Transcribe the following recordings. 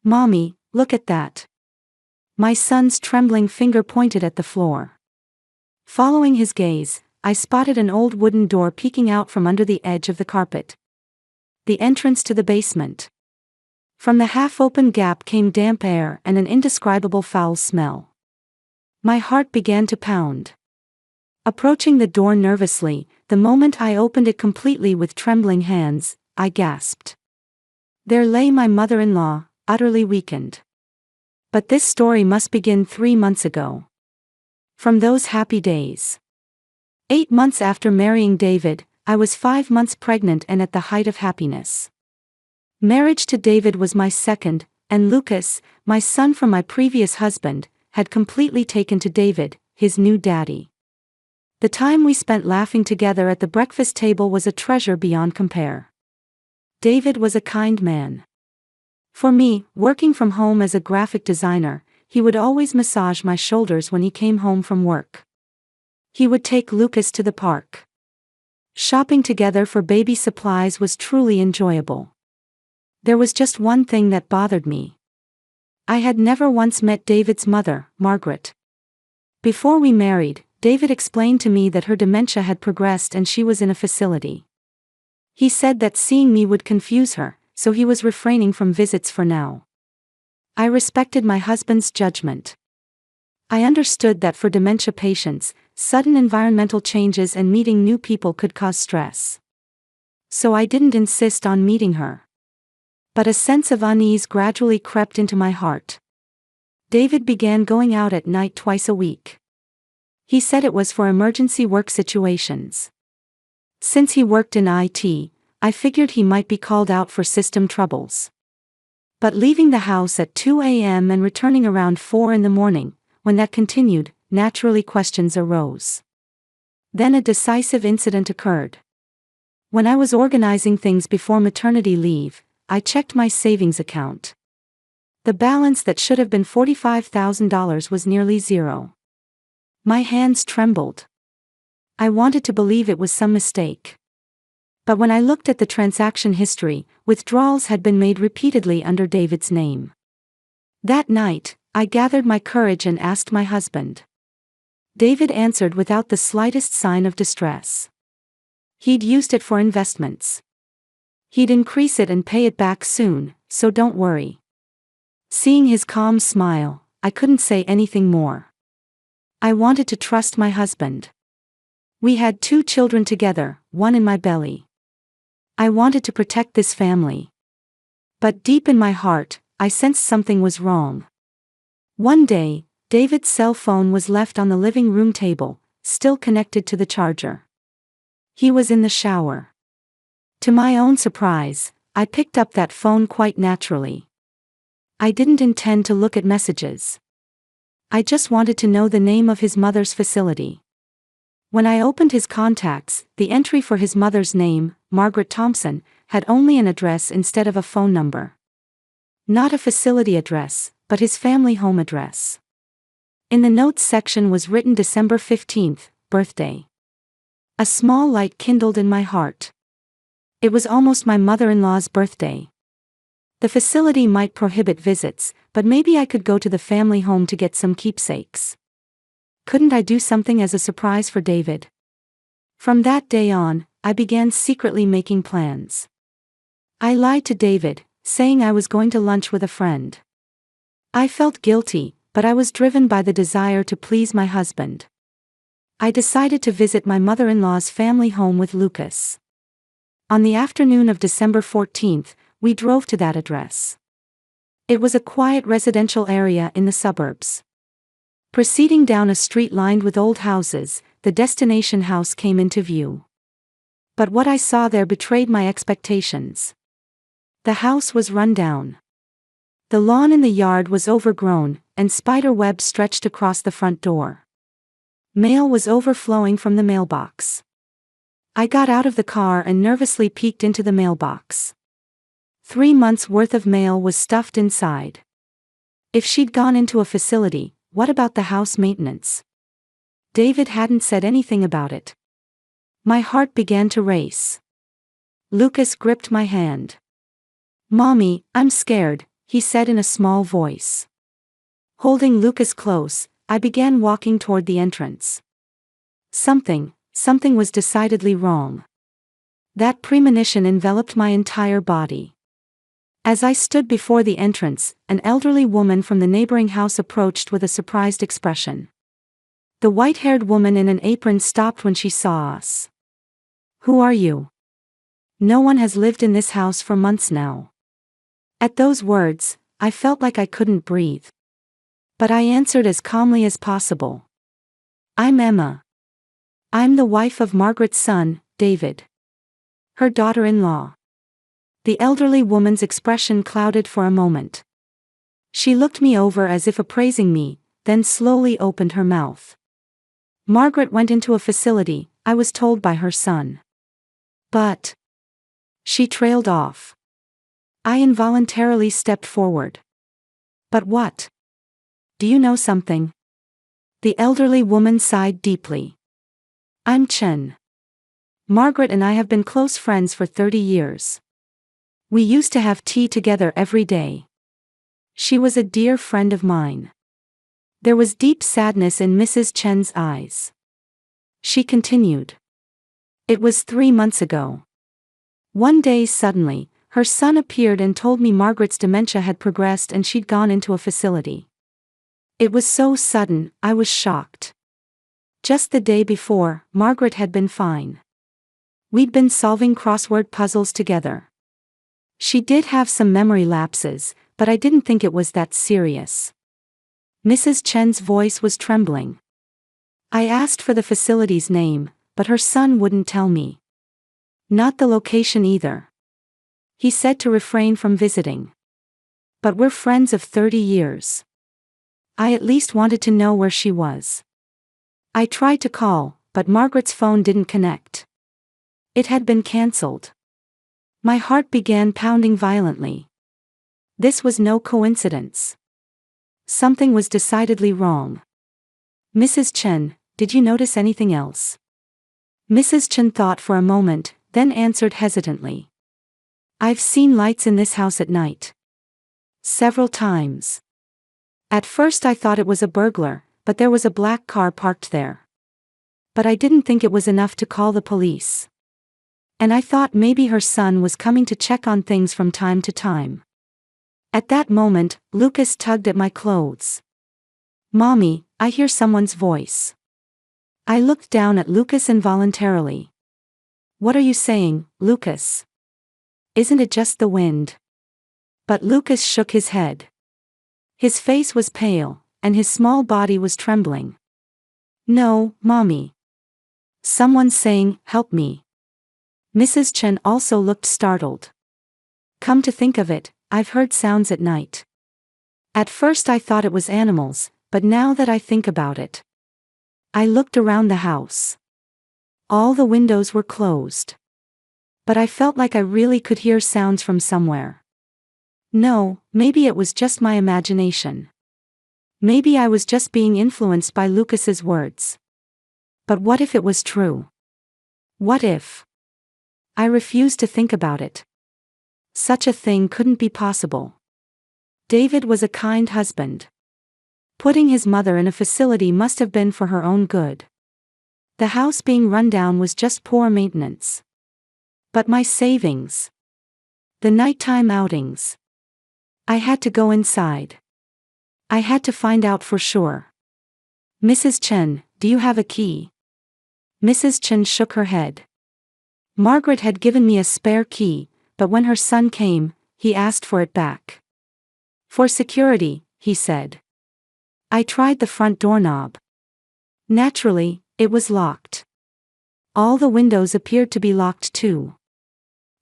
"Mommy, look at that." My son's trembling finger pointed at the floor. Following his gaze, I spotted an old wooden door peeking out from under the edge of the carpet. The entrance to the basement. From the half-open gap came damp air and an indescribable foul smell. My heart began to pound. Approaching the door nervously, the moment I opened it completely with trembling hands, I gasped. There lay my mother-in-law, utterly weakened. But this story must begin 3 months ago. From those happy days. 8 months after marrying David, I was 5 months pregnant and at the height of happiness. Marriage to David was my second, and Lucas, my son from my previous husband, had completely taken to David, his new daddy. The time we spent laughing together at the breakfast table was a treasure beyond compare. David was a kind man. For me, working from home as a graphic designer, he would always massage my shoulders when he came home from work. He would take Lucas to the park. Shopping together for baby supplies was truly enjoyable. There was just one thing that bothered me. I had never once met David's mother, Margaret. Before we married, David explained to me that her dementia had progressed and she was in a facility. He said that seeing me would confuse her, so he was refraining from visits for now. I respected my husband's judgment. I understood that for dementia patients, sudden environmental changes and meeting new people could cause stress. So I didn't insist on meeting her. But a sense of unease gradually crept into my heart. David began going out at night twice a week. He said it was for emergency work situations. Since he worked in IT, I figured he might be called out for system troubles. But leaving the house at 2 a.m. and returning around 4 in the morning, when that continued, naturally questions arose. Then a decisive incident occurred. When I was organizing things before maternity leave, I checked my savings account. The balance that should have been $45,000 was nearly zero. My hands trembled. I wanted to believe it was some mistake. But when I looked at the transaction history, withdrawals had been made repeatedly under David's name. That night, I gathered my courage and asked my husband. David answered without the slightest sign of distress. He'd used it for investments. He'd increase it and pay it back soon, so don't worry. Seeing his calm smile, I couldn't say anything more. I wanted to trust my husband. We had 2 children together, one in my belly. I wanted to protect this family. But deep in my heart, I sensed something was wrong. One day, David's cell phone was left on the living room table, still connected to the charger. He was in the shower. To my own surprise, I picked up that phone quite naturally. I didn't intend to look at messages. I just wanted to know the name of his mother's facility. When I opened his contacts, the entry for his mother's name, Margaret Thompson, had only an address instead of a phone number. Not a facility address, but his family home address. In the notes section was written December 15th, birthday. A small light kindled in my heart. It was almost my mother-in-law's birthday. The facility might prohibit visits, but maybe I could go to the family home to get some keepsakes. Couldn't I do something as a surprise for David? From that day on, I began secretly making plans. I lied to David, saying I was going to lunch with a friend. I felt guilty, but I was driven by the desire to please my husband. I decided to visit my mother-in-law's family home with Lucas. On the afternoon of December 14th, we drove to that address. It was a quiet residential area in the suburbs. Proceeding down a street lined with old houses, the destination house came into view. But what I saw there betrayed my expectations. The house was run down. The lawn in the yard was overgrown, and spider webs stretched across the front door. Mail was overflowing from the mailbox. I got out of the car and nervously peeked into the mailbox. 3 months' worth of mail was stuffed inside. If she'd gone into a facility, what about the house maintenance? David hadn't said anything about it. My heart began to race. Lucas gripped my hand. "Mommy, I'm scared," he said in a small voice. Holding Lucas close, I began walking toward the entrance. Something was decidedly wrong. That premonition enveloped my entire body. As I stood before the entrance, an elderly woman from the neighboring house approached with a surprised expression. The white-haired woman in an apron stopped when she saw us. Who are you? No one has lived in this house for months now. At those words, I felt like I couldn't breathe. But I answered as calmly as possible. I'm Emma. I'm the wife of Margaret's son, David. Her daughter-in-law. The elderly woman's expression clouded for a moment. She looked me over as if appraising me, then slowly opened her mouth. Margaret went into a facility, I was told by her son. But... She trailed off. I involuntarily stepped forward. But what? Do you know something? The elderly woman sighed deeply. I'm Chen. Margaret and I have been close friends for 30 years. We used to have tea together every day. She was a dear friend of mine. There was deep sadness in Mrs. Chen's eyes. She continued. It was 3 months ago. One day suddenly, her son appeared and told me Margaret's dementia had progressed and she'd gone into a facility. It was so sudden, I was shocked. Just the day before, Margaret had been fine. We'd been solving crossword puzzles together. She did have some memory lapses, but I didn't think it was that serious. Mrs. Chen's voice was trembling. I asked for the facility's name, but her son wouldn't tell me. Not the location either. He said to refrain from visiting. But we're friends of 30 years. I at least wanted to know where she was. I tried to call, but Margaret's phone didn't connect. It had been cancelled. My heart began pounding violently. This was no coincidence. Something was decidedly wrong. Mrs. Chen, did you notice anything else? Mrs. Chen thought for a moment, then answered hesitantly. I've seen lights in this house at night. Several times. At first I thought it was a burglar, but there was a black car parked there. But I didn't think it was enough to call the police. And I thought maybe her son was coming to check on things from time to time. At that moment, Lucas tugged at my clothes. Mommy, I hear someone's voice. I looked down at Lucas involuntarily. What are you saying, Lucas? Isn't it just the wind? But Lucas shook his head. His face was pale, and his small body was trembling. No, Mommy. Someone's saying, help me. Mrs. Chen also looked startled. Come to think of it, I've heard sounds at night. At first I thought it was animals, but now that I think about it. I looked around the house. All the windows were closed. But I felt like I really could hear sounds from somewhere. No, maybe it was just my imagination. Maybe I was just being influenced by Lucas's words. But what if it was true? What if? I refused to think about it. Such a thing couldn't be possible. David was a kind husband. Putting his mother in a facility must have been for her own good. The house being run down was just poor maintenance. But my savings. The nighttime outings. I had to go inside. I had to find out for sure. Mrs. Chen, do you have a key? Mrs. Chen shook her head. Margaret had given me a spare key, but when her son came, he asked for it back. For security, he said. I tried the front doorknob. Naturally, it was locked. All the windows appeared to be locked too.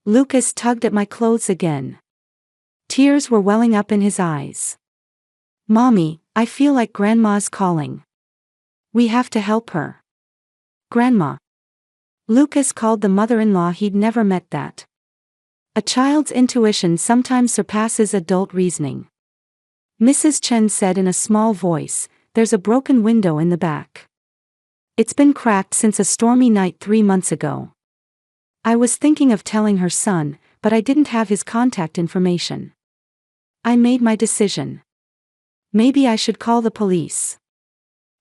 Lucas tugged at my clothes again. Tears were welling up in his eyes. Mommy, I feel like Grandma's calling. We have to help her. Grandma. Lucas called the mother-in-law he'd never met that. A child's intuition sometimes surpasses adult reasoning. Mrs. Chen said in a small voice, there's a broken window in the back. It's been cracked since a stormy night 3 months ago. I was thinking of telling her son, but I didn't have his contact information. I made my decision. Maybe I should call the police.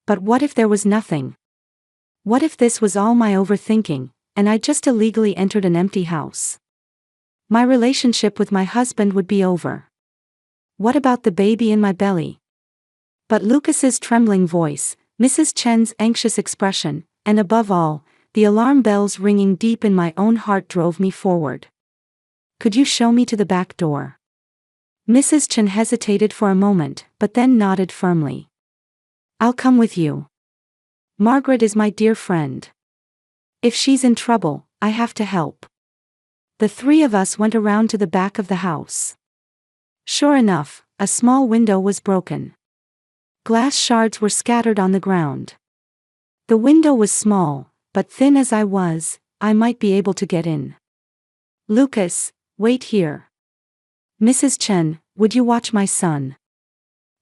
But what if there was nothing? What if this was all my overthinking, and I just illegally entered an empty house? My relationship with my husband would be over. What about the baby in my belly? But Lucas's trembling voice, Mrs. Chen's anxious expression, and above all, the alarm bells ringing deep in my own heart drove me forward. Could you show me to the back door? Mrs. Chen hesitated for a moment, but then nodded firmly. I'll come with you. Margaret is my dear friend. If she's in trouble, I have to help. The three of us went around to the back of the house. Sure enough, a small window was broken. Glass shards were scattered on the ground. The window was small, but thin as I was, I might be able to get in. Lucas, wait here. Mrs. Chen, would you watch my son?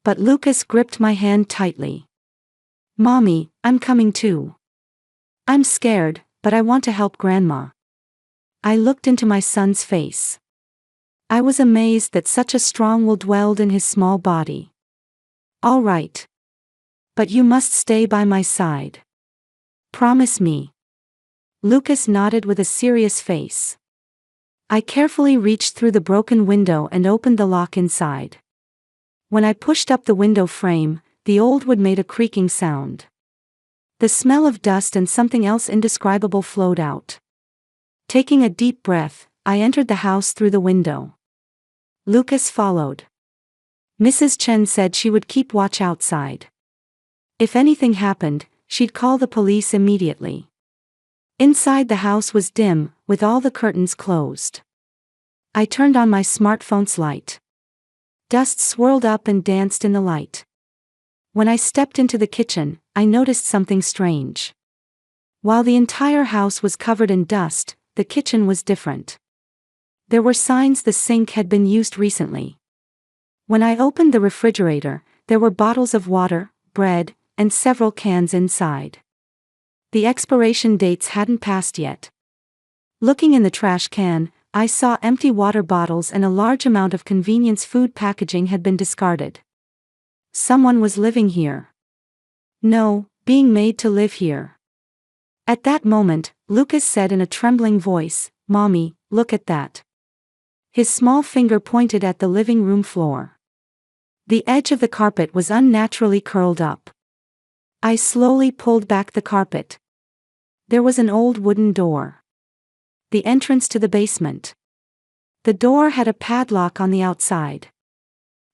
But Lucas gripped my hand tightly. Mommy, I'm coming too. I'm scared, but I want to help Grandma. I looked into my son's face. I was amazed that such a strong will dwelled in his small body. All right. But you must stay by my side. Promise me. Lucas nodded with a serious face. I carefully reached through the broken window and opened the lock inside. When I pushed up the window frame, the old wood made a creaking sound. The smell of dust and something else indescribable flowed out. Taking a deep breath, I entered the house through the window. Lucas followed. Mrs. Chen said she would keep watch outside. If anything happened, she'd call the police immediately. Inside the house was dim, with all the curtains closed. I turned on my smartphone's light. Dust swirled up and danced in the light. When I stepped into the kitchen, I noticed something strange. While the entire house was covered in dust, the kitchen was different. There were signs the sink had been used recently. When I opened the refrigerator, there were bottles of water, bread, and several cans inside. The expiration dates hadn't passed yet. Looking in the trash can, I saw empty water bottles and a large amount of convenience food packaging had been discarded. Someone was living here. No, being made to live here. At that moment, Lucas said in a trembling voice, "Mommy, look at that." His small finger pointed at the living room floor. The edge of the carpet was unnaturally curled up. I slowly pulled back the carpet. There was an old wooden door. The entrance to the basement. The door had a padlock on the outside.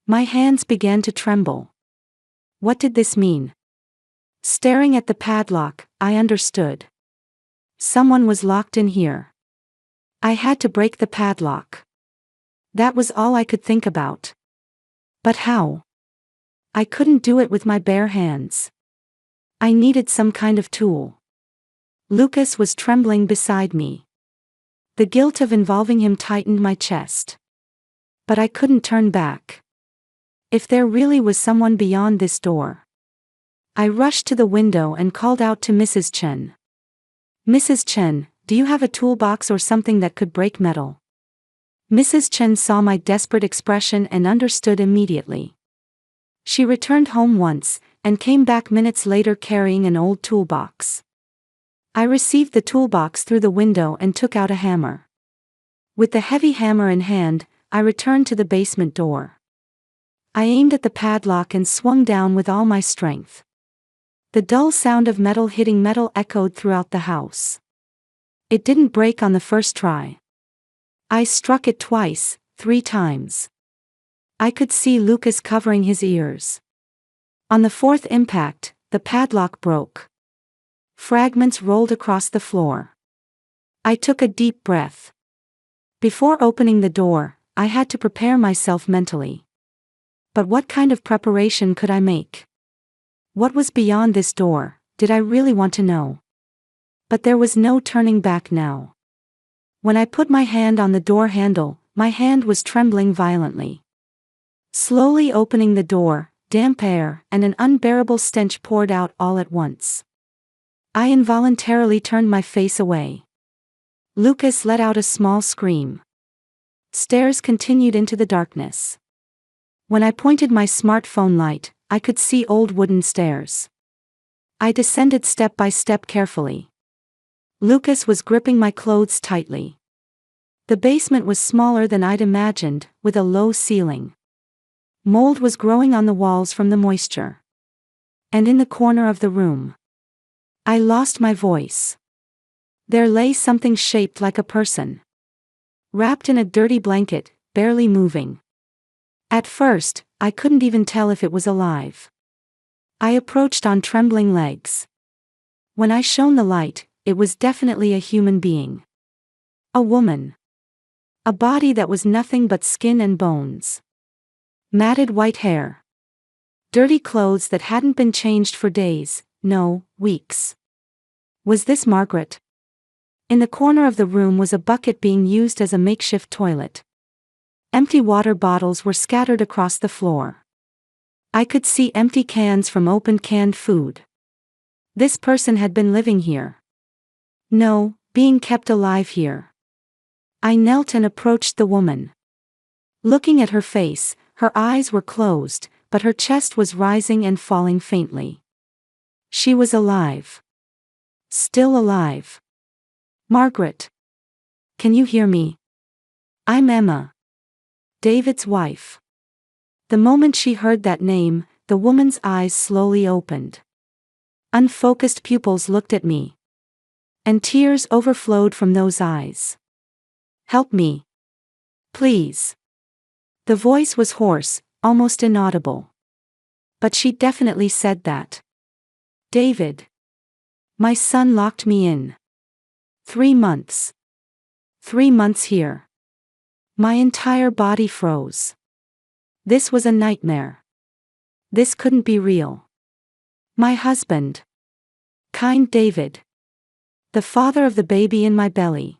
My hands began to tremble. What did this mean? Staring at the padlock, I understood. Someone was locked in here. I had to break the padlock. That was all I could think about. But how? I couldn't do it with my bare hands. I needed some kind of tool. Lucas was trembling beside me. The guilt of involving him tightened my chest. But I couldn't turn back. If there really was someone beyond this door. I rushed to the window and called out to Mrs. Chen. Mrs. Chen, do you have a toolbox or something that could break metal? Mrs. Chen saw my desperate expression and understood immediately. She returned home once, and came back minutes later carrying an old toolbox. I received the toolbox through the window and took out a hammer. With the heavy hammer in hand, I returned to the basement door. I aimed at the padlock and swung down with all my strength. The dull sound of metal hitting metal echoed throughout the house. It didn't break on the first try. I struck it twice, 3 times. I could see Lucas covering his ears. On the 4th impact, the padlock broke. Fragments rolled across the floor. I took a deep breath. Before opening the door, I had to prepare myself mentally. But what kind of preparation could I make? What was beyond this door, did I really want to know? But there was no turning back now. When I put my hand on the door handle, my hand was trembling violently. Slowly opening the door, damp air and an unbearable stench poured out all at once. I involuntarily turned my face away. Lucas let out a small scream. Stairs continued into the darkness. When I pointed my smartphone light, I could see old wooden stairs. I descended step by step carefully. Lucas was gripping my clothes tightly. The basement was smaller than I'd imagined, with a low ceiling. Mold was growing on the walls from the moisture. And in the corner of the room, I lost my voice. There lay something shaped like a person, wrapped in a dirty blanket, barely moving. At first, I couldn't even tell if it was alive. I approached on trembling legs. When I shone the light, it was definitely a human being. A woman. A body that was nothing but skin and bones. Matted white hair. Dirty clothes that hadn't been changed for days, no, weeks. Was this Margaret? In the corner of the room was a bucket being used as a makeshift toilet. Empty water bottles were scattered across the floor. I could see empty cans from opened canned food. This person had been living here. No, being kept alive here. I knelt and approached the woman. Looking at her face, her eyes were closed, but her chest was rising and falling faintly. She was alive. Still alive. Margaret. Can you hear me? I'm Emma. David's wife. The moment she heard that name, the woman's eyes slowly opened. Unfocused pupils looked at me. And tears overflowed from those eyes. Help me. Please. The voice was hoarse, almost inaudible. But she definitely said that. David. My son locked me in. 3 months. 3 months here. My entire body froze. This was a nightmare. This couldn't be real. My husband. Kind David. The father of the baby in my belly.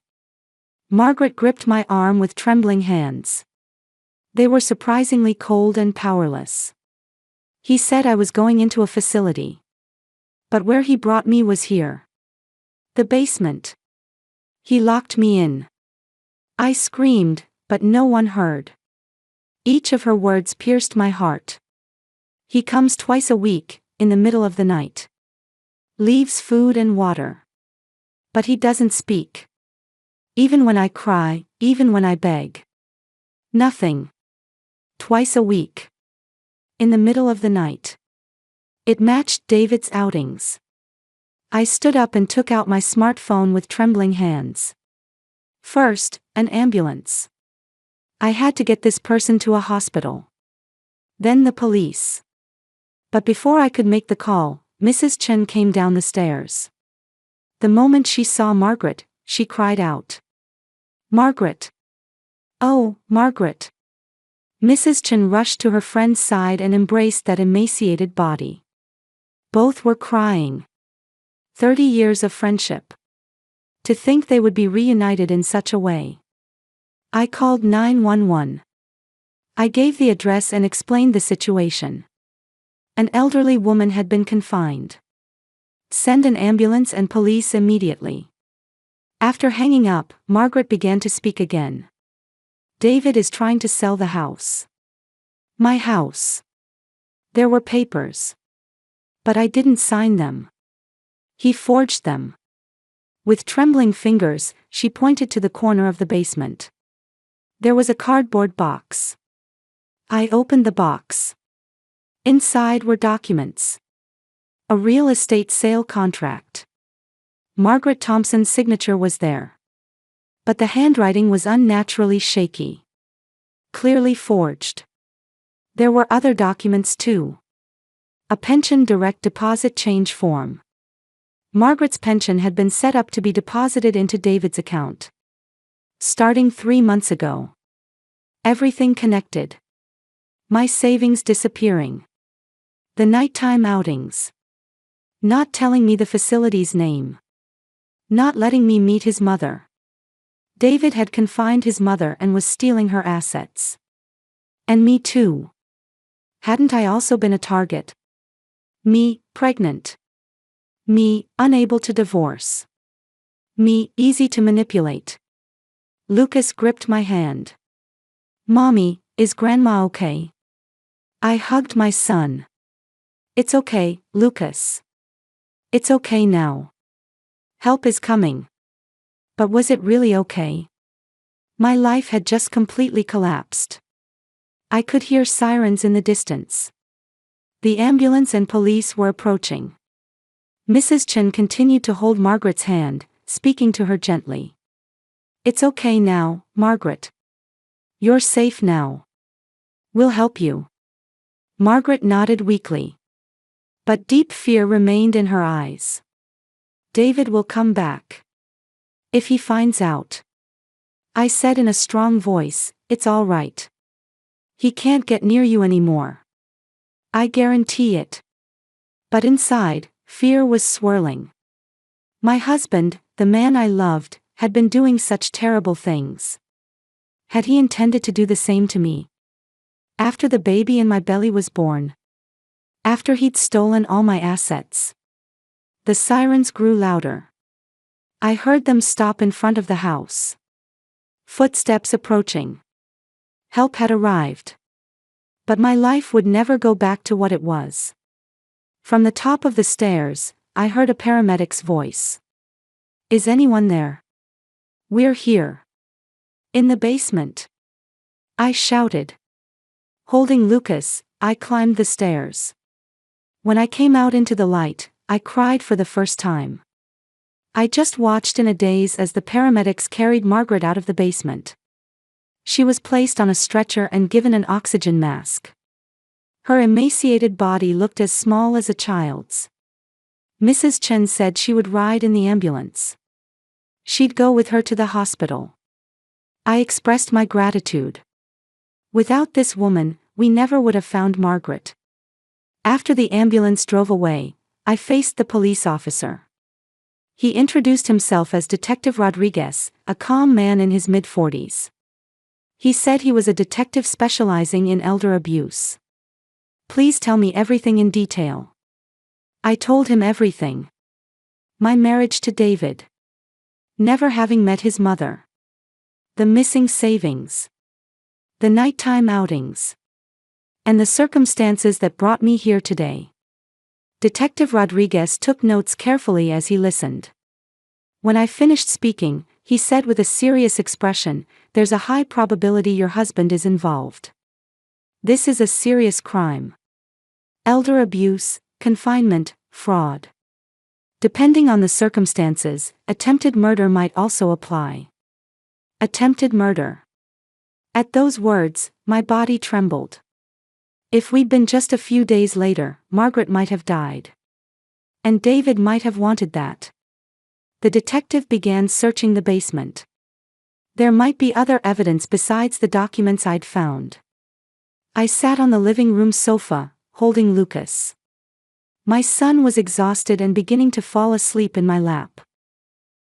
Margaret gripped my arm with trembling hands. They were surprisingly cold and powerless. He said I was going into a facility. But where he brought me was here. The basement. He locked me in. I screamed, but no one heard. Each of her words pierced my heart. He comes twice a week, in the middle of the night. Leaves food and water. But he doesn't speak. Even when I cry, even when I beg. Nothing. Twice a week. In the middle of the night. It matched David's outings. I stood up and took out my smartphone with trembling hands. First, an ambulance. I had to get this person to a hospital. Then the police. But before I could make the call, Mrs. Chen came down the stairs. The moment she saw Margaret, she cried out. Margaret! Oh, Margaret! Mrs. Chen rushed to her friend's side and embraced that emaciated body. Both were crying. 30 years of friendship. To think they would be reunited in such a way. I called 911. I gave the address and explained the situation. An elderly woman had been confined. Send an ambulance and police immediately. After hanging up, Margaret began to speak again. David is trying to sell the house. My house. There were papers. But I didn't sign them. He forged them. With trembling fingers, she pointed to the corner of the basement. There was a cardboard box. I opened the box. Inside were documents. A real estate sale contract. Margaret Thompson's signature was there. But the handwriting was unnaturally shaky. Clearly forged. There were other documents too. A pension direct deposit change form. Margaret's pension had been set up to be deposited into David's account. Starting 3 months ago. Everything connected. My savings disappearing. The nighttime outings. Not telling me the facility's name. Not letting me meet his mother. David had confined his mother and was stealing her assets. And me too. Hadn't I also been a target? Me, pregnant. Me, unable to divorce. Me, easy to manipulate. Lucas gripped my hand. Mommy, is Grandma okay? I hugged my son. It's okay, Lucas. It's okay now. Help is coming. But was it really okay? My life had just completely collapsed. I could hear sirens in the distance. The ambulance and police were approaching. Mrs. Chen continued to hold Margaret's hand, speaking to her gently. It's okay now, Margaret. You're safe now. We'll help you. Margaret nodded weakly. But deep fear remained in her eyes. David will come back. If he finds out. I said in a strong voice, it's all right. He can't get near you anymore. I guarantee it. But inside, fear was swirling. My husband, the man I loved, had been doing such terrible things. Had he intended to do the same to me? After the baby in my belly was born. After he'd stolen all my assets. The sirens grew louder. I heard them stop in front of the house. Footsteps approaching. Help had arrived. But my life would never go back to what it was. From the top of the stairs, I heard a paramedic's voice. Is anyone there? We're here. In the basement. I shouted. Holding Lucas, I climbed the stairs. When I came out into the light, I cried for the first time. I just watched in a daze as the paramedics carried Margaret out of the basement. She was placed on a stretcher and given an oxygen mask. Her emaciated body looked as small as a child's. Mrs. Chen said she would ride in the ambulance. She'd go with her to the hospital. I expressed my gratitude. Without this woman, we never would have found Margaret. After the ambulance drove away, I faced the police officer. He introduced himself as Detective Rodriguez, a calm man in his mid-40s. He said he was a detective specializing in elder abuse. Please tell me everything in detail. I told him everything. My marriage to David. Never having met his mother. The missing savings. The nighttime outings. And the circumstances that brought me here today. Detective Rodriguez took notes carefully as he listened. When I finished speaking, he said with a serious expression, "There's a high probability your husband is involved. This is a serious crime. Elder abuse, confinement, fraud. Depending on the circumstances, attempted murder might also apply." Attempted murder. At those words, my body trembled. If we'd been just a few days later, Margaret might have died. And David might have wanted that. The detective began searching the basement. There might be other evidence besides the documents I'd found. I sat on the living room sofa, holding Lucas. My son was exhausted and beginning to fall asleep in my lap.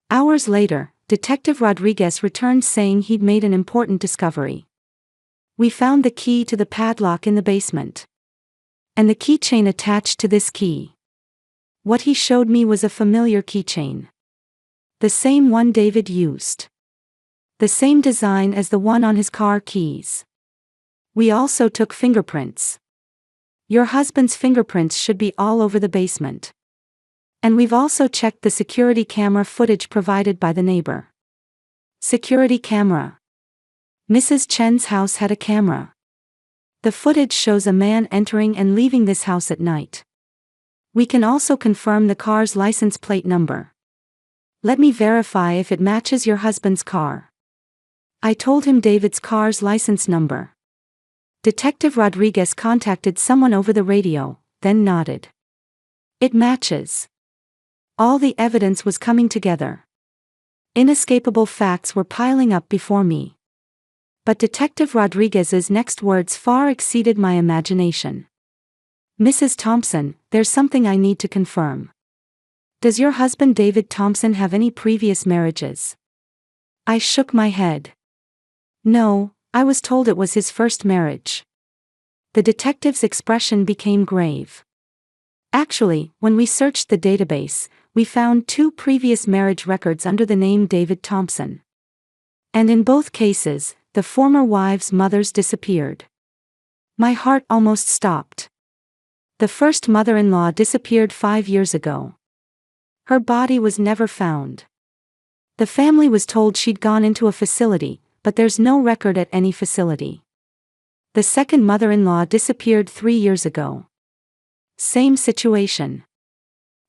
Hours later, Detective Rodriguez returned saying he'd made an important discovery. We found the key to the padlock in the basement. And the keychain attached to this key. What he showed me was a familiar keychain. The same one David used. The same design as the one on his car keys. We also took fingerprints. Your husband's fingerprints should be all over the basement. And we've also checked the security camera footage provided by the neighbor. Security camera. Mrs. Chen's house had a camera. The footage shows a man entering and leaving this house at night. We can also confirm the car's license plate number. Let me verify if it matches your husband's car. I told him David's car's license number. Detective Rodriguez contacted someone over the radio, then nodded. It matches. All the evidence was coming together. Inescapable facts were piling up before me. But Detective Rodriguez's next words far exceeded my imagination. Mrs. Thompson, there's something I need to confirm. Does your husband David Thompson have any previous marriages? I shook my head. No, I was told it was his first marriage. The detective's expression became grave. Actually, when we searched the database, we found 2 previous marriage records under the name David Thompson. And in both cases, the former wives' mothers disappeared. My heart almost stopped. The first mother-in-law disappeared 5 years ago. Her body was never found. The family was told she'd gone into a facility, but there's no record at any facility. The second mother-in-law disappeared 3 years ago. Same situation.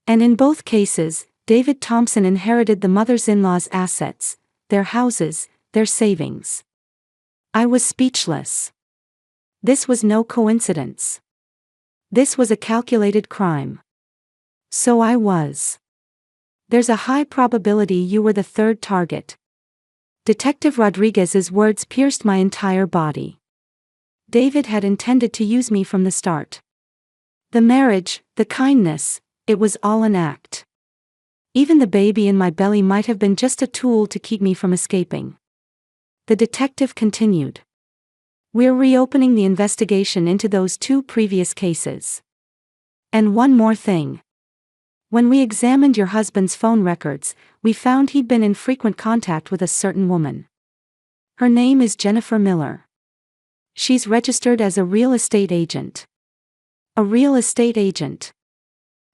And in both cases, David Thompson inherited the mother-in-law's assets, their houses, their savings. I was speechless. This was no coincidence. This was a calculated crime. So I was. There's a high probability you were the third target. Detective Rodriguez's words pierced my entire body. David had intended to use me from the start. The marriage, the kindness, it was all an act. Even the baby in my belly might have been just a tool to keep me from escaping. The detective continued. We're reopening the investigation into those 2 previous cases. And one more thing. When we examined your husband's phone records, we found he'd been in frequent contact with a certain woman. Her name is Jennifer Miller. She's registered as a real estate agent. A real estate agent.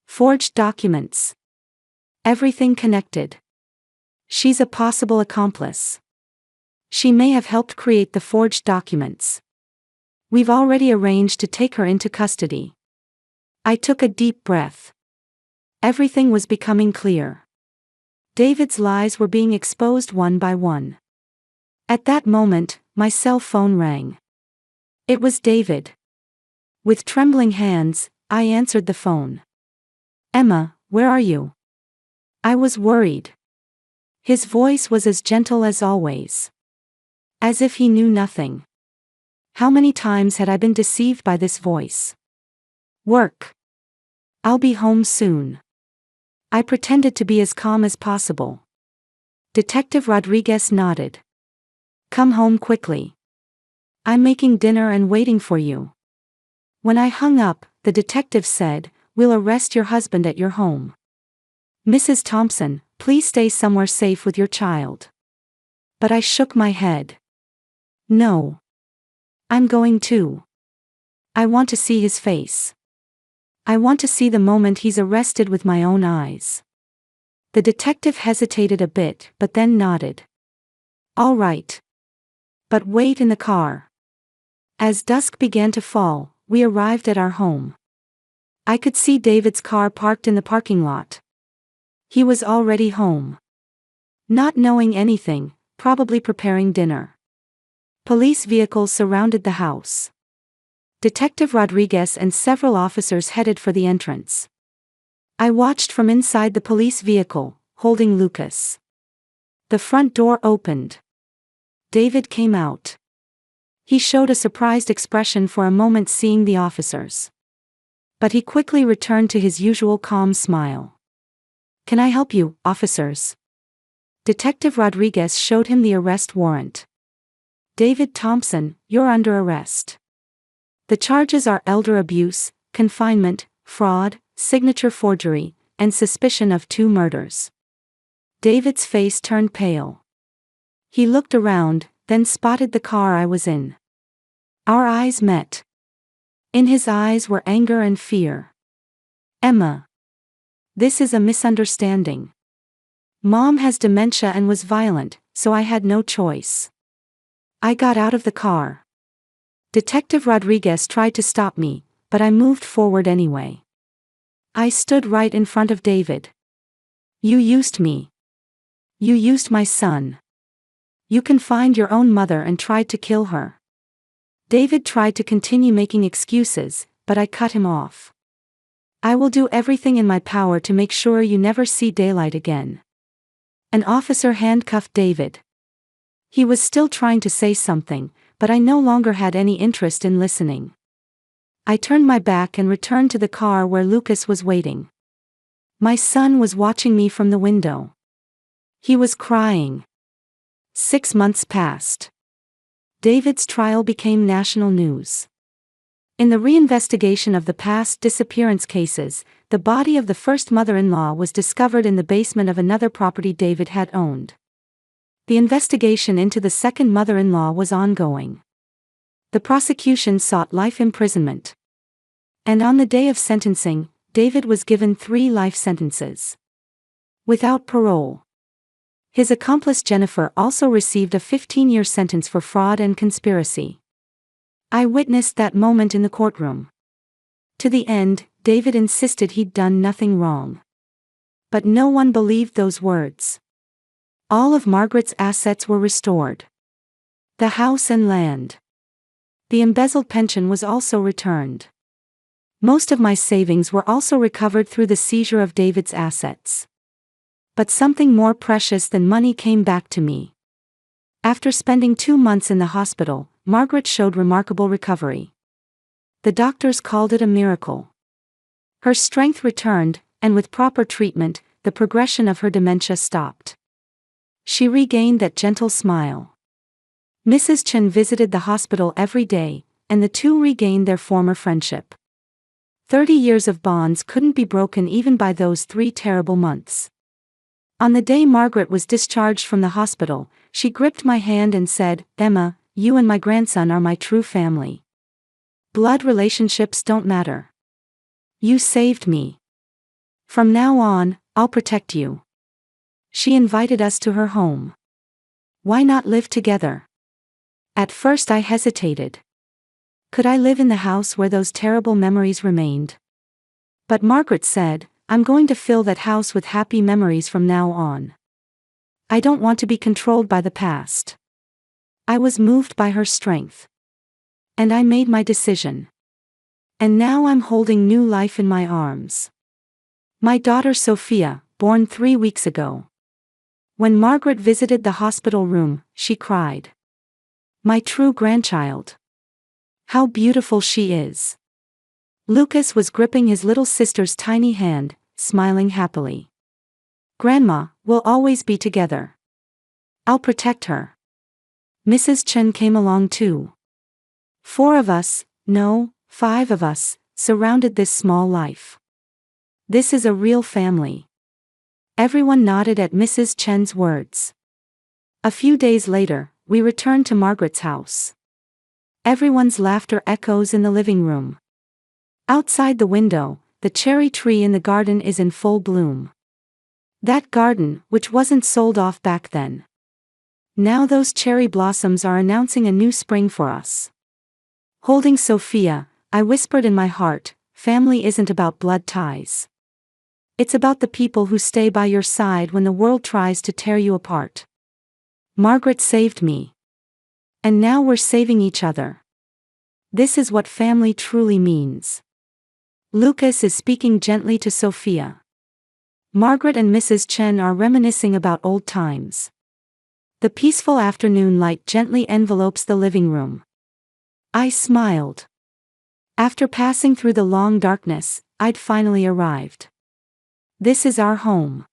Forged documents. Everything connected. She's a possible accomplice. She may have helped create the forged documents. We've already arranged to take her into custody. I took a deep breath. Everything was becoming clear. David's lies were being exposed one by one. At that moment, my cell phone rang. It was David. With trembling hands, I answered the phone. Emma, where are you? I was worried. His voice was as gentle as always. As if he knew nothing. How many times had I been deceived by this voice? Work. I'll be home soon. I pretended to be as calm as possible. Detective Rodriguez nodded. Come home quickly. I'm making dinner and waiting for you. When I hung up, the detective said, We'll arrest your husband at your home. Mrs. Thompson, please stay somewhere safe with your child. But I shook my head. No. I'm going to. I want to see his face. I want to see the moment he's arrested with my own eyes. The detective hesitated a bit but then nodded. All right. But wait in the car. As dusk began to fall, we arrived at our home. I could see David's car parked in the parking lot. He was already home. Not knowing anything, probably preparing dinner. Police vehicles surrounded the house. Detective Rodriguez and several officers headed for the entrance. I watched from inside the police vehicle, holding Lucas. The front door opened. David came out. He showed a surprised expression for a moment seeing the officers. But he quickly returned to his usual calm smile. Can I help you, officers? Detective Rodriguez showed him the arrest warrant. David Thompson, you're under arrest. The charges are elder abuse, confinement, fraud, signature forgery, and suspicion of 2 murders. David's face turned pale. He looked around, then spotted the car I was in. Our eyes met. In his eyes were anger and fear. Emma. This is a misunderstanding. Mom has dementia and was violent, so I had no choice. I got out of the car. Detective Rodriguez tried to stop me, but I moved forward anyway. I stood right in front of David. You used me. You used my son. You confined your own mother and tried to kill her. David tried to continue making excuses, but I cut him off. I will do everything in my power to make sure you never see daylight again. An officer handcuffed David. He was still trying to say something, but I no longer had any interest in listening. I turned my back and returned to the car where Lucas was waiting. My son was watching me from the window. He was crying. 6 months passed. David's trial became national news. In the reinvestigation of the past disappearance cases, the body of the first mother-in-law was discovered in the basement of another property David had owned. The investigation into the second mother-in-law was ongoing. The prosecution sought life imprisonment. And on the day of sentencing, David was given 3 life sentences. Without parole. His accomplice Jennifer also received a 15-year sentence for fraud and conspiracy. I witnessed that moment in the courtroom. To the end, David insisted he'd done nothing wrong. But no one believed those words. All of Margaret's assets were restored. The house and land. The embezzled pension was also returned. Most of my savings were also recovered through the seizure of David's assets. But something more precious than money came back to me. After spending 2 months in the hospital, Margaret showed remarkable recovery. The doctors called it a miracle. Her strength returned, and with proper treatment, the progression of her dementia stopped. She regained that gentle smile. Mrs. Chen visited the hospital every day, and the two regained their former friendship. 30 years of bonds couldn't be broken even by those 3 terrible months. On the day Margaret was discharged from the hospital, she gripped my hand and said, "Emma, you and my grandson are my true family. Blood relationships don't matter. You saved me. From now on, I'll protect you." She invited us to her home. Why not live together? At first I hesitated. Could I live in the house where those terrible memories remained? But Margaret said, "I'm going to fill that house with happy memories from now on. I don't want to be controlled by the past." I was moved by her strength. And I made my decision. And now I'm holding new life in my arms. My daughter Sophia, born 3 weeks ago. When Margaret visited the hospital room, she cried. "My true grandchild. How beautiful she is." Lucas was gripping his little sister's tiny hand, smiling happily. "Grandma, we'll always be together. I'll protect her." Mrs. Chen came along too. 4 of us, no, 5 of us, surrounded this small life. This is a real family. Everyone nodded at Mrs. Chen's words. A few days later, we returned to Margaret's house. Everyone's laughter echoes in the living room. Outside the window, the cherry tree in the garden is in full bloom. That garden, which wasn't sold off back then. Now those cherry blossoms are announcing a new spring for us. Holding Sophia, I whispered in my heart, family isn't about blood ties. It's about the people who stay by your side when the world tries to tear you apart. Margaret saved me. And now we're saving each other. This is what family truly means. Lucas is speaking gently to Sophia. Margaret and Mrs. Chen are reminiscing about old times. The peaceful afternoon light gently envelopes the living room. I smiled. After passing through the long darkness, I'd finally arrived. This is our home.